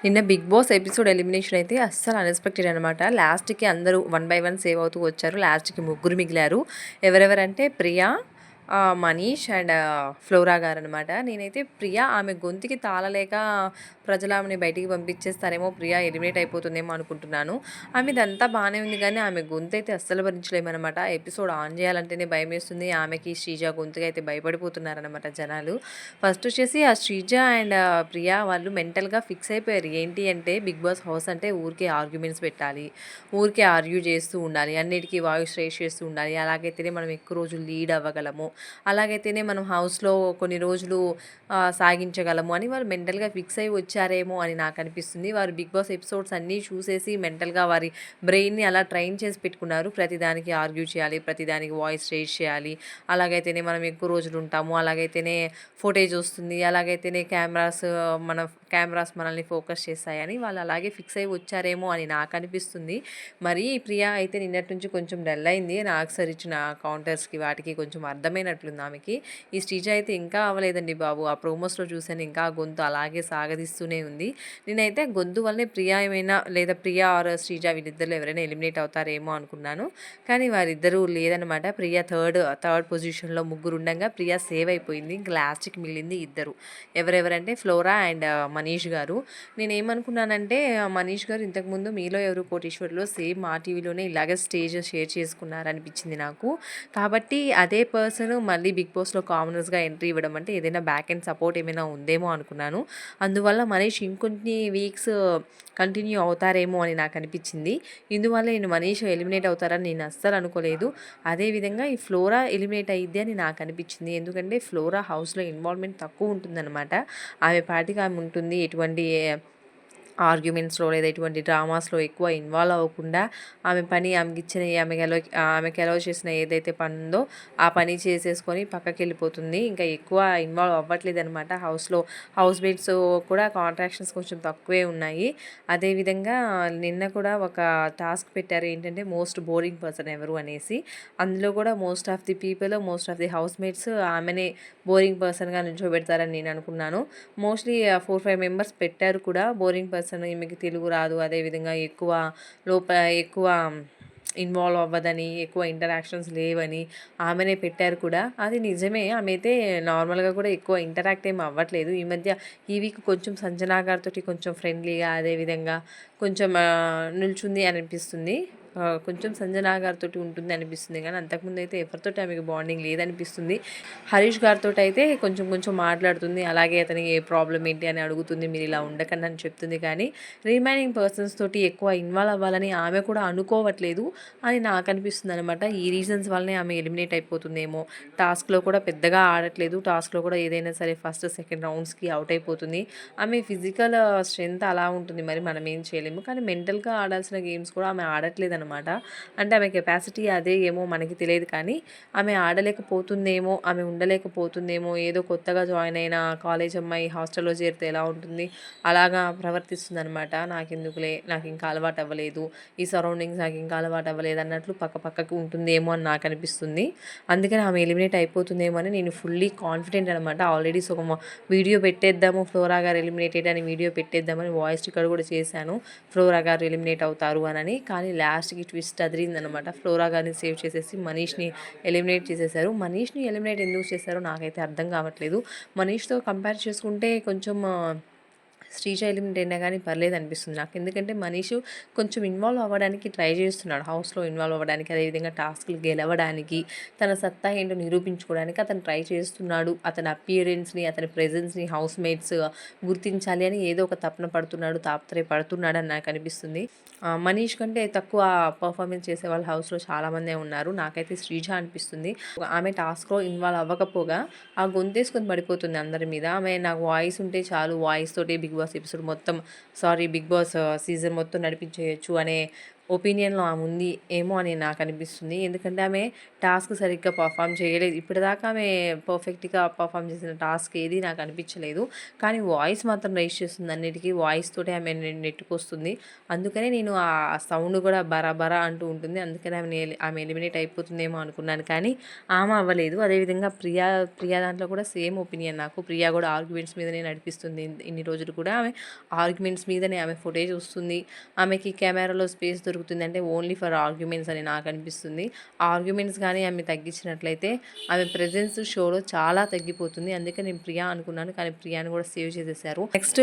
నిన్న big boss episode elimination అయితే అస్సలు అన్ఎక్స్పెక్టెడ్ అనమాట. లాస్ట్‌కి అందరూ వన్ బై వన్ సేవ్ అవుతూ వచ్చారు. లాస్ట్‌కి ముగ్గురు మిగిలారు. ఎవరెవరంటే ప్రియా, మనీష్ అండ్ ఫ్లోరా గారనమాట. నేనైతే ప్రియా ఆమె గొంతుకి తాళలేక ప్రజలు ఆమెని బయటికి పంపించేస్తారేమో, ప్రియా ఎలిమినేట్ అయిపోతుందేమో అనుకుంటున్నాను. ఆమెదంతా బాగానే ఉంది కానీ ఆమె గొంతు అయితే అస్సలు భరించలేమనమాట. ఎపిసోడ్ ఆన్ చేయాలంటేనే భయమేస్తుంది. ఆమెకి శ్రీజ గొంతుకి అయితే భయపడిపోతున్నారనమాట జనాలు. ఫస్ట్ వచ్చేసి ఆ శ్రీజ అండ్ ప్రియా వాళ్ళు మెంటల్‌గా ఫిక్స్ అయిపోయారు. ఏంటి అంటే బిగ్ బాస్ హౌస్ అంటే ఊరికే ఆర్గ్యుమెంట్స్ పెట్టాలి. ఊరికే ఆర్గ్యూ చేస్తూ ఉండాలి. అన్నిటికి వాయిస్ రైజ్ చేస్తూ ఉండాలి. అలాగైతేనే మనం ఎక్కువ రోజులు లీడ్ అవ్వగలము. అలాగైతేనే మనం హౌస్‌లో కొన్ని రోజులు సాగించగలము అని వాళ్ళు మెంటల్‌గా ఫిక్స్ అయ్యి వచ్చారేమో అని నాకు అనిపిస్తుంది. వారు బిగ్ బాస్ ఎపిసోడ్స్ అన్నీ చూసేసి మెంటల్‌గా వారి బ్రెయిన్‌ని అలా ట్రైన్ చేసి పెట్టుకున్నారు. ప్రతిదానికి ఆర్గ్యూ చేయాలి. ప్రతిదానికి వాయిస్ రైజ్ చేయాలి. అలాగైతేనే మనం ఎక్కువ రోజులు ఉంటాము. అలాగైతేనే ఫుటేజ్ వస్తుంది. అలాగైతేనే మన కెమెరాస్ మనల్ని ఫోకస్ చేస్తాయని వాళ్ళు అలాగే ఫిక్స్ అయ్యి వచ్చారేమో అని నాకు అనిపిస్తుంది. మరి ప్రియా అయితే నిన్నటి నుంచి కొంచెం డల్ అయింది. నాకు సార్ ఇచ్చిన కౌంటర్స్‌కి వాటికి కొంచెం అర్థమైనట్లుంది ఆమెకి. ఈ శ్రీజ అయితే ఇంకా అవ్వలేదండి బాబు. ఆ ప్రోమోస్‌లో చూసాను ఇంకా ఆ గొంతు అలాగే సాగదీస్తూనే ఉంది. నేనైతే గొంతు వల్లే ప్రియా ఏమైనా లేదా ప్రియా ఆర్ శ్రీజ వీళ్ళిద్దరిలో ఎవరైనా ఎలిమినేట్ అవుతారేమో అనుకున్నాను. కానీ వారిద్దరూ లేదనమాట. ప్రియా థర్డ్ పొజిషన్‌లో ముగ్గురు ఉండంగా ప్రియా సేవ్ అయిపోయింది. ఇంక లాస్ట్‌కి మిగిలింది ఇద్దరు. ఎవరెవరంటే ఫ్లోరా అండ్ మనీష్ గారు. నేనేమనుకున్నానంటే మనీష్ గారు ఇంతకుముందు 'మీలో ఎవరు కోటీశ్వరులో' సేమ్ మా టీవీలోనే ఇలాగే స్టేజ్ షేర్ చేసుకున్నారనిపించింది నాకు. కాబట్టి అదే పర్సన్ మళ్ళీ బిగ్ బాస్‌లో కామనర్స్‌గా ఎంట్రీ ఇవ్వడం అంటే ఏదైనా బ్యాక్ ఎండ్ సపోర్ట్ ఏమైనా ఉందేమో అనుకున్నాను. అందువల్ల మనీష్ ఇంకొన్ని వీక్స్ కంటిన్యూ అవుతారేమో అని నాకు అనిపించింది. ఇందువల్ల నేను మనీష్ ఎలిమినేట్ అవుతారని నేను అస్సలు అనుకోలేదు. అదేవిధంగా ఈ ఫ్లోరా ఎలిమినేట్ అయ్యిద్ది అని నాకు అనిపించింది. ఎందుకంటే ఫ్లోరా హౌస్‌లో ఇన్వాల్వ్‌మెంట్ తక్కువ ఉంటుందన్నమాట. ఆమె పాటికి ఆమె ఉంటుంది. ఎటువంటి ఆర్గ్యుమెంట్స్‌లో లేదా ఎటువంటి డ్రామాస్‌లో ఎక్కువ ఇన్వాల్వ్ అవ్వకుండా ఆమె పని ఆమెకిచ్చినయి ఆమెకి అలౌ చేసిన ఏదైతే పని ఉందో ఆ పని చేసేసుకొని పక్కకెళ్ళిపోతుంది. ఇంకా ఎక్కువ ఇన్వాల్వ్ అవ్వట్లేదనమాట హౌస్‌లో. హౌస్ మేట్స్ కూడా కాంట్రాక్షన్స్ కొంచెం తక్కువే ఉన్నాయి. అదేవిధంగా నిన్న కూడా ఒక టాస్క్ పెట్టారు. ఏంటంటే మోస్ట్ బోరింగ్ పర్సన్ ఎవరు అనేసి. అందులో కూడా most of the house mates ఆమెనే బోరింగ్ పర్సన్‌గా నిల్చోబెడతారని నేను అనుకున్నాను. మోస్ట్‌లీ 4, 5 మెంబర్స్ పెట్టారు కూడా. బోరింగ్ పర్సన్ ఈమెకి తెలుగు రాదు. అదేవిధంగా ఎక్కువ ఇన్వాల్వ్ అవ్వదని, ఎక్కువ ఇంటరాక్షన్స్ లేవని ఆమెనే పెట్టారు కూడా. అది నిజమే. ఆమె అయితే నార్మల్‌గా కూడా ఎక్కువ ఇంటరాక్ట్ ఏమి అవ్వట్లేదు. ఈ వీక్ కొంచెం సంజనా గారితోటి కొంచెం ఫ్రెండ్లీగా అదేవిధంగా కొంచెం నిల్చుంది అనిపిస్తుంది. కొంచెం సంజనా గారితోటి ఉంటుంది అనిపిస్తుంది కానీ అంతకుముందైతే ఎవరితోటి ఆమెకి బాండింగ్ లేదనిపిస్తుంది. హరీష్ గారితోటైతే కొంచెం కొంచెం మాట్లాడుతుంది. అలాగే అతనికి ఏ ప్రాబ్లమ్ ఏంటి అని అడుగుతుంది. మీరు ఇలా ఉండకండి అని చెప్తుంది కానీ రిమైనింగ్ పర్సన్స్ తోటి ఎక్కువ ఇన్వాల్వ్ అవ్వాలని ఆమె కూడా అనుకోవట్లేదు అని నాకు అనిపిస్తుందనమాట. ఈ రీజన్స్ వల్లనే ఆమె ఎలిమినేట్ అయిపోతుందేమో. టాస్క్‌లో కూడా పెద్దగా ఆడట్లేదు. టాస్క్‌లో కూడా ఏదైనా సరే ఫస్ట్, సెకండ్ రౌండ్స్‌కి అవుట్ అయిపోతుంది. ఆమె ఫిజికల్ స్ట్రెంత్ అలా ఉంటుంది. మరి మనం ఏం చేయలేము. కానీ మెంటల్‌గా ఆడాల్సిన గేమ్స్ కూడా ఆమె ఆడట్లేదనమాట. అంటే ఆమె కెపాసిటీ అదే ఏమో మనకి తెలియదు కానీ ఆమె ఆడలేకపోతుందేమో, ఆమె ఉండలేకపోతుందేమో, ఏదో కొత్తగా జాయిన్ అయిన కాలేజ్ అమ్మాయి హాస్టల్‌లో చేరితే ఎలా ఉంటుంది, అలాగా ప్రవర్తిస్తుందనమాట. నాకెందుకులే, నాకింకా అలవాటు అవ్వలేదు, ఈ సరౌండింగ్స్ నాకింకా అలవాటు అవ్వలేదు అన్నట్లు పక్కకు ఉంటుందేమో అని నాకు అనిపిస్తుంది. అందుకని ఆమె ఎలిమినేట్ అయిపోతుందేమో అని నేను ఫుల్లీ కాన్ఫిడెంట్ అనమాట. ఆల్రెడీ వీడియో పెట్టేద్దాము, ఫ్లోరా గారు ఎలిమినేటెడ్ అని వీడియో పెట్టేద్దామని వాయిస్ రికార్డ్ కూడా చేశాను. ఫ్లోరా గారు ఎలిమినేట్ అవుతారు అనని. కానీ లాస్ట్‌కి ట్విస్ట్ అదిరిందనమాట. ఫ్లోరా గారిని సేవ్ చేసేసి మనీష్‌ని ఎలిమినేట్ చేసేసారు. మనీష్‌ని ఎలిమినేట్ ఎందుకు చేశారో నాకైతే అర్థం కావట్లేదు. మనీష్‌తో కంపేర్ చేసుకుంటే కొంచెం శ్రీజ ఎలిమినేట్ అయినా కానీ పర్లేదనిపిస్తుంది నాకు. ఎందుకంటే మనీషు కొంచెం ఇన్వాల్వ్ అవ్వడానికి ట్రై చేస్తున్నాడు. హౌస్‌లో ఇన్వాల్వ్ అవ్వడానికి, అదేవిధంగా టాస్క్‌లు గెలవడానికి, తన సత్తా ఏంటో నిరూపించుకోవడానికి అతను ట్రై చేస్తున్నాడు. అతని అపియరెన్స్‌ని, అతని ప్రెజెన్స్‌ని హౌస్ మేట్స్ గుర్తించాలి అని ఏదో ఒక తపన పడుతున్నాడు, తాపత్రయపడుతున్నాడని నాకు అనిపిస్తుంది. మనీష్ కంటే తక్కువ పర్ఫార్మెన్స్ చేసేవాళ్ళు హౌస్‌లో చాలామందే ఉన్నారు. నాకైతే శ్రీజ అనిపిస్తుంది. ఆమె టాస్క్‌లో ఇన్వాల్వ్ అవ్వకపోగా ఆ గొంతేసుకొని పడిపోతుంది అందరి మీద. ఆమె నాకు వాయిస్ ఉంటే చాలు, వాయిస్ తోటి బిగ్ బాస్ సీజన్ మొత్తం నడిపించేయొచ్చు అనే ఒపీనియన్‌లో ఆమె ఉంది ఏమో అని నాకు అనిపిస్తుంది. ఎందుకంటే ఆమె టాస్క్ సరిగ్గా పర్ఫార్మ్ చేయలేదు. ఇప్పటిదాకా ఆమె పర్ఫెక్ట్‌గా పర్ఫార్మ్ చేసిన టాస్క్ ఏది నాకు అనిపించలేదు. కానీ వాయిస్ మాత్రం రైజ్ చేస్తుంది అన్నిటికి. వాయిస్ తోటే ఆమె నెట్టుకొస్తుంది. అందుకనే నేను ఆ సౌండ్ కూడా బరా బరా అంటూ ఉంటుంది. అందుకని ఆమె ఎలిమినేట్ అయిపోతుందేమో అనుకున్నాను. కానీ ఆమె అవ్వలేదు. అదేవిధంగా ప్రియా దాంట్లో కూడా సేమ్ ఒపీనియన్ నాకు. ప్రియా కూడా ఆర్గ్యుమెంట్స్ మీదనే నడిపిస్తుంది. ఇన్ని రోజులు కూడా ఆమె ఆర్గ్యుమెంట్స్ మీదనే ఆమె ఫుటేజ్ వస్తుంది. ఆమెకి కెమెరాలో స్పేస్ దొరుకుతుంది అంటే ఓన్లీ ఫర్ ఆర్గ్యుమెంట్స్ అని నాకు అనిపిస్తుంది. ఆర్గ్యుమెంట్స్ కానీ ఆమె తగ్గించినట్లయితే ఆమె ప్రెజెన్స్ షోలో చాలా తగ్గిపోతుంది. అందుకే నేను ప్రియా అనుకున్నాను. కానీ ప్రియాని కూడా సేవ్ చేసేసారు. నెక్స్ట్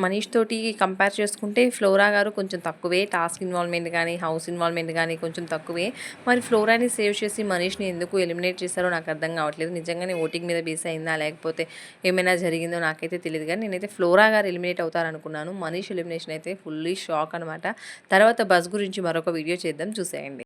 మనీష్ తోటి కంపేర్ చేసుకుంటే ఫ్లోరా గారు కొంచెం తక్కువే. టాస్క్ ఇన్వాల్వ్‌మెంట్ గానీ, హౌస్ ఇన్వాల్వ్‌మెంట్ గానీ కొంచెం తక్కువే. మరి ఫ్లోరాని సేవ్ చేసి మనీష్‌ని ఎందుకు ఎలిమినేట్ చేశారో నాకు అర్థం కావట్లేదు. నిజంగానే ఓటింగ్ మీద బేస్ అయిందా? లేకపోతే ఏమైనా జరిగిందో నాకైతే తెలీదు. కానీ నేనైతే ఫ్లోరా గారు ఎలిమినేట్ అవుతారనుకున్నాను. మనీష్ ఎలిమినేషన్ అయితే ఫుల్లీ షాక్ అనమాట. తర్వాత బజ్ గురించి మరొక వీడియో చేద్దాం, చూసేయండి.